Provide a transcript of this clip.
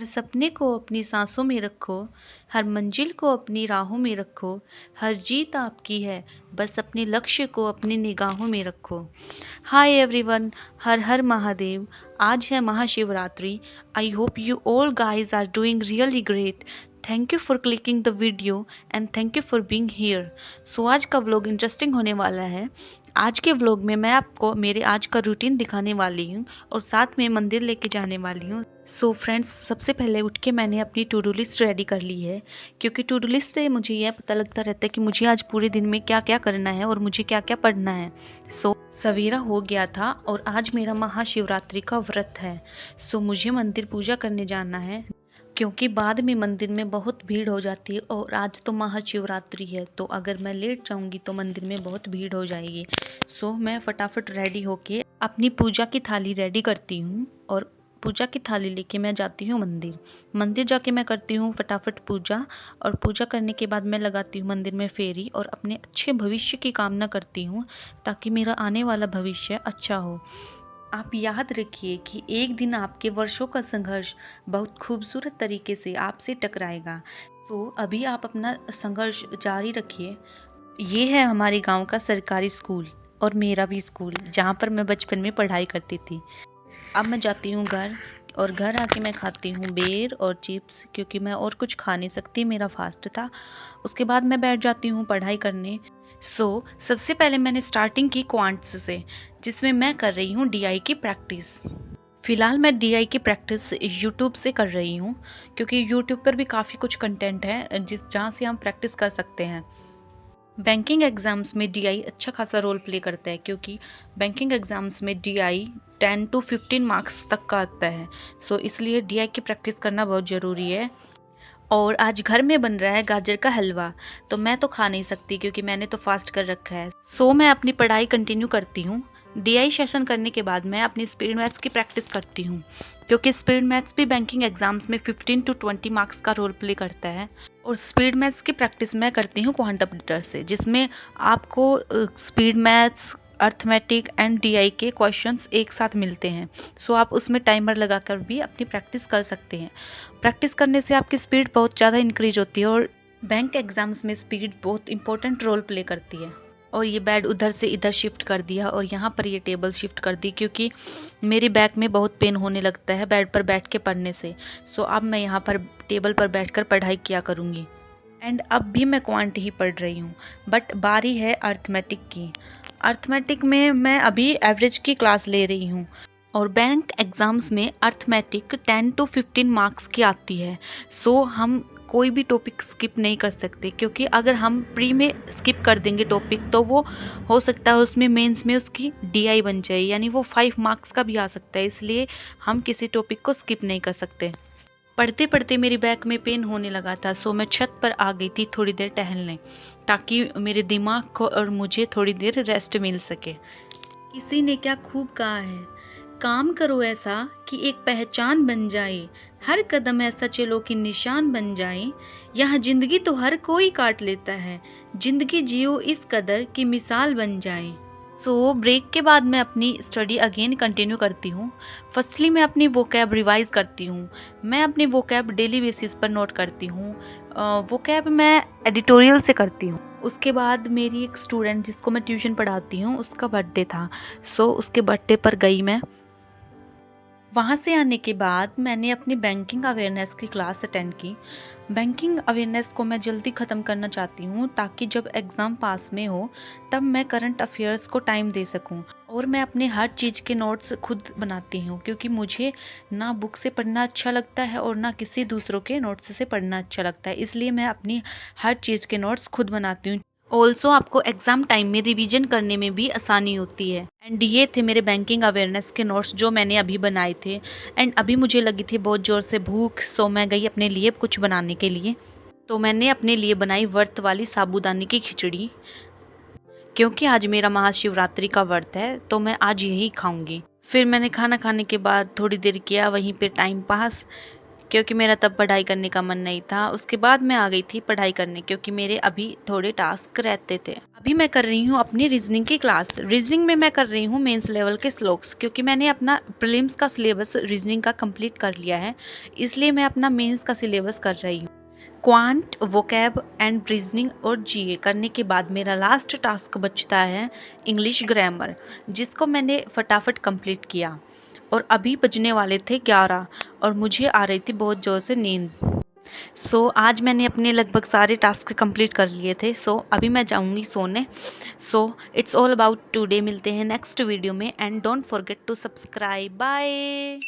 हर सपने को अपनी सांसों में रखो, हर मंजिल को अपनी राहों में रखो, हर जीत आपकी है, बस अपने लक्ष्य को अपनी निगाहों में रखो। Hi everyone, Har Har Mahadev. आज है Mahashivratri. I hope you all guys are doing really great. Thank you for clicking the video and thank you for being here. So आज का व्लॉग इंटरेस्टिंग होने वाला है। आज के व्लॉग में मैं आपको मेरे आज का रूटीन दिखाने वाली हूँ और साथ में मंदिर लेके जाने वाली हूँ। सो फ्रेंड्स, सबसे पहले उठ के मैंने अपनी टू डू लिस्ट रेडी कर ली है, क्योंकि टू डू लिस्ट से मुझे यह पता लगता रहता है कि मुझे आज पूरे दिन में क्या क्या करना है और मुझे क्या क्या पढ़ना है। सो सवेरा हो गया था और आज मेरा महाशिवरात्रि का व्रत है। सो मुझे मंदिर पूजा करने जाना है, क्योंकि बाद में मंदिर में बहुत भीड़ हो जाती है और आज तो महाशिवरात्रि है, तो अगर मैं लेट जाऊंगी तो मंदिर में बहुत भीड़ हो जाएगी। सो मैं फटाफट रेडी होके अपनी पूजा की थाली रेडी करती हूँ और पूजा की थाली लेके मैं जाती हूँ मंदिर। मंदिर जाके मैं करती हूँ फटाफट पूजा, और पूजा करने के बाद मैं लगाती हूँ मंदिर में फेरी और अपने अच्छे भविष्य की कामना करती हूँ, ताकि मेरा आने वाला भविष्य अच्छा हो। आप याद रखिए कि एक दिन आपके वर्षों का संघर्ष बहुत खूबसूरत तरीके से आपसे टकराएगा। तो अभी आप अपना संघर्ष जारी रखिए। ये है हमारे गांव का सरकारी स्कूल और मेरा भी स्कूल, जहाँ पर मैं बचपन में पढ़ाई करती थी। अब मैं जाती हूँ घर, और घर आके मैं खाती हूँ बेर और चिप्स, क्योंकि मैं और कुछ खा नहीं सकती, मेरा फास्ट था। उसके बाद मैं बैठ जाती हूँ पढ़ाई करने। सबसे पहले मैंने स्टार्टिंग की क्वांट्स से, जिसमें मैं कर रही हूँ डीआई की प्रैक्टिस। फ़िलहाल मैं डीआई की प्रैक्टिस यूट्यूब से कर रही हूँ, क्योंकि यूट्यूब पर भी काफ़ी कुछ कंटेंट है जहाँ से हम प्रैक्टिस कर सकते हैं। बैंकिंग एग्ज़ाम्स में डीआई अच्छा खासा रोल प्ले करता है, क्योंकि बैंकिंग एग्ज़ाम्स में डीआई 10 to 15 मार्क्स तक का आता है। इसलिए डीआई की प्रैक्टिस करना बहुत ज़रूरी है। और आज घर में बन रहा है गाजर का हलवा, तो मैं तो खा नहीं सकती क्योंकि मैंने तो फास्ट कर रखा है। मैं अपनी पढ़ाई कंटिन्यू करती हूँ। डीआई सेशन करने के बाद मैं अपनी स्पीड मैथ्स की प्रैक्टिस करती हूँ, क्योंकि स्पीड मैथ्स भी बैंकिंग एग्जाम्स में 15 to 20 मार्क्स का रोल प्ले करता है। और स्पीड मैथ्स की प्रैक्टिस मैं करती हूँ क्वांटम डिटर से, जिसमें आपको speed maths, arithmetic and DI के क्वेश्चंस एक साथ मिलते हैं। आप उसमें टाइमर लगाकर भी अपनी प्रैक्टिस कर सकते हैं। प्रैक्टिस करने से आपकी स्पीड बहुत ज़्यादा इंक्रीज होती है, और बैंक एग्ज़ाम्स में स्पीड बहुत इंपॉर्टेंट रोल प्ले करती है। और ये बेड उधर से इधर शिफ्ट कर दिया और यहाँ पर ये टेबल शिफ्ट कर दी, क्योंकि मेरी बैक में बहुत पेन होने लगता है बेड पर बैठ के पढ़ने से। अब मैं यहाँ पर टेबल पर बैठकर पढ़ाई किया करूँगी। एंड अब भी मैं क्वांट ही पढ़ रही हूँ, बट बारी है अर्थमेटिक की। अर्थमेटिक में मैं अभी एवरेज की क्लास ले रही हूँ, और बैंक एग्ज़ाम्स में अर्थमेटिक 10 to 15 मार्क्स की आती है। हम कोई भी टॉपिक स्किप नहीं कर सकते, क्योंकि अगर हम प्री में स्किप कर देंगे टॉपिक, तो वो हो सकता है उसमें मेंस में उसकी डीआई बन जाए, यानी वो 5 मार्क्स का भी आ सकता है। इसलिए हम किसी टॉपिक को स्किप नहीं कर सकते। पढ़ते पढ़ते मेरी बैक में पेन होने लगा था, मैं छत पर आ गई थी थोड़ी देर टहलने, ताकि मेरे दिमाग को और मुझे थोड़ी देर रेस्ट मिल सके। किसी ने क्या खूब कहा है, काम करो ऐसा कि एक पहचान बन जाए, हर कदम ऐसा चलो कि निशान बन जाए। यह जिंदगी तो हर कोई काट लेता है, जिंदगी जियो इस कदर कि मिसाल बन जाए। ब्रेक के बाद मैं अपनी स्टडी अगेन कंटिन्यू करती हूँ। फर्स्टली मैं अपनी वोकैब रिवाइज करती हूँ। मैं अपनी वोकैब डेली बेसिस पर नोट करती हूँ। वोकैब मैं एडिटोरियल से करती हूँ। उसके बाद मेरी एक स्टूडेंट जिसको मैं ट्यूशन पढ़ाती हूँ, उसका बर्थडे था। उसके बर्थडे पर गई मैं। वहाँ से आने के बाद मैंने अपनी बैंकिंग अवेयरनेस की क्लास अटेंड की। बैंकिंग अवेयरनेस को मैं जल्दी ख़त्म करना चाहती हूँ, ताकि जब एग्ज़ाम पास में हो तब मैं करंट अफेयर्स को टाइम दे सकूँ। और मैं अपने हर चीज़ के नोट्स खुद बनाती हूँ, क्योंकि मुझे ना बुक से पढ़ना अच्छा लगता है और ना किसी दूसरों के नोट्स से पढ़ना अच्छा लगता है। इसलिए मैं अपनी हर चीज़ के नोट्स खुद बनाती हूँ। ऑल्सो आपको एग्ज़ाम टाइम में रिवीजन करने में भी आसानी होती है। एंड ये थे मेरे बैंकिंग अवेयरनेस के नोट्स जो मैंने अभी बनाए थे। एंड अभी मुझे लगी थी बहुत ज़ोर से भूख, मैं गई अपने लिए कुछ बनाने के लिए। मैंने अपने लिए बनाई व्रत वाली साबूदाने की खिचड़ी, क्योंकि आज मेरा महाशिवरात्रि का व्रत है, तो मैं आज यही खाऊंगी। फिर मैंने खाना खाने के बाद थोड़ी देर किया वहीं पे टाइम पास, क्योंकि मेरा तब पढ़ाई करने का मन नहीं था। उसके बाद मैं आ गई थी पढ़ाई करने, क्योंकि मेरे अभी थोड़े टास्क रहते थे। अभी मैं कर रही हूँ अपनी रीजनिंग की क्लास। रीजनिंग में मैं कर रही हूँ मेंस लेवल के श्लोक्स, क्योंकि मैंने अपना प्रीलिम्स का सिलेबस रीजनिंग का कंप्लीट कर लिया है, इसलिए मैं अपना मेंस का सिलेबस कर रही हूँ। क्वांट, वोकैब एंड रीजनिंग और जीए करने के बाद मेरा लास्ट टास्क बचता है इंग्लिश ग्रामर, जिसको मैंने फटाफट कंप्लीट किया। और अभी बजने वाले थे 11 और मुझे आ रही थी बहुत ज़ोर से नींद। आज मैंने अपने लगभग सारे टास्क कंप्लीट कर लिए थे। अभी मैं जाऊंगी सोने। It's all about today. मिलते हैं नेक्स्ट वीडियो में and don't forget to subscribe. Bye.